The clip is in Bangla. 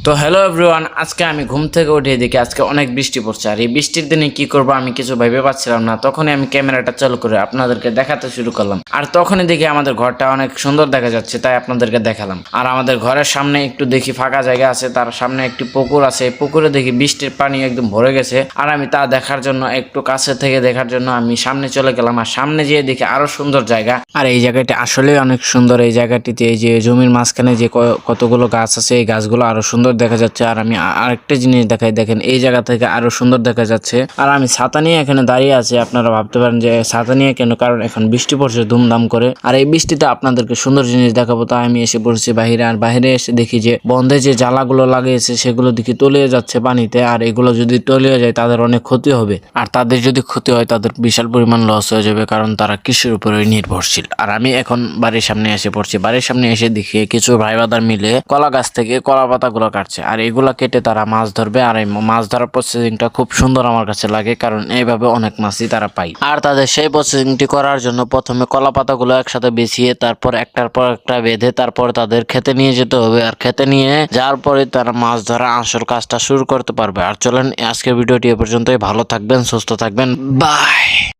তো হ্যালো এভরিওয়ান, আজকে আমি ঘুম থেকে উঠে দেখি আজকে অনেক বৃষ্টি পড়ছে। আর এই বৃষ্টির দিনে কি করব আমি কিছু ভেবে পাচ্ছিলাম না। তখনই আমি ক্যামেরাটা চালু করে আপনাদেরকে দেখাতে শুরু করলাম। আর তখনই দেখি আমাদের ঘরটা অনেক সুন্দর দেখা যাচ্ছে, তাই আপনাদেরকে দেখালাম। আর আমাদের ঘরের সামনে একটু দেখি ফাঁকা জায়গা আছে, তার সামনে একটি পুকুর আছে। পুকুরে দেখি বৃষ্টির পানি একদম ভরে গেছে। আর আমি তা দেখার জন্য একটু কাছে থেকে দেখার জন্য আমি সামনে চলে গেলাম। আর সামনে যেয়ে দেখি আরো সুন্দর জায়গা। আর এই জায়গাটি আসলে অনেক সুন্দর। এই জায়গাটিতে এই যে জমির মাঝখানে যে কতগুলো গাছ আছে, এই গাছগুলো আরো সুন্দর দেখা যাচ্ছে। আর আমি আরেকটা জিনিস দেখাই, দেখেন এই জায়গা থেকে আরো সুন্দর দেখা যাচ্ছে। আর আমি ছাতা নিয়ে এখানে দাঁড়িয়ে আছি। আপনারা ভাবতে পারেন যে ছাতা নিয়ে কেন, কারণ এখন বৃষ্টি পড়ছে ধুমধাম করে। আর এই বৃষ্টিতে আপনাদেরকে সুন্দর জিনিস দেখাবো, তাই আমি এসে পড়ছি বাইরে। আর বাইরে এসে দেখি যে বন্ধে যে জ্বালাগুলো লাগিয়েছে সেগুলো দেখি তলিয়ে যাচ্ছে পানিতে। আর এগুলো যদি তলিয়ে যায় তাদের অনেক ক্ষতি হবে। আর তাদের যদি ক্ষতি হয় তাদের বিশাল পরিমাণ লস হয়ে যাবে, কারণ তারা কৃষির উপরে নির্ভরশীল। আর আমি এখন বাড়ির সামনে এসে পড়ছি। বাড়ির সামনে এসে দেখি কিছু ভাই বাদার মিলে কলা গাছ থেকে কলা পাতাগুলো কাটছে। আর এগুলা কেটে তারা মাছ ধরবে। আর এই মাছ ধরার প্রসেসিংটা খুব সুন্দর আমার কাছে লাগে, কারণ এইভাবে অনেক মাছই তারা পায়। আর তাদের সেই প্রসেসিংটি করার জন্য প্রথমে কলা পাতাগুলো একসাথে বিছিয়ে তারপর একটার পর একটা বেঁধে তারপর তাদের খেতে নিয়ে যেতে হবে। আর খেতে নিয়ে যাওয়ার পরে তারা মাছ ধরা আসল কাজটা শুরু করতে পারবে। আর চলেন আজকের ভিডিওটি এ পর্যন্তই। ভালো থাকবেন, সুস্থ থাকবেন, বাই।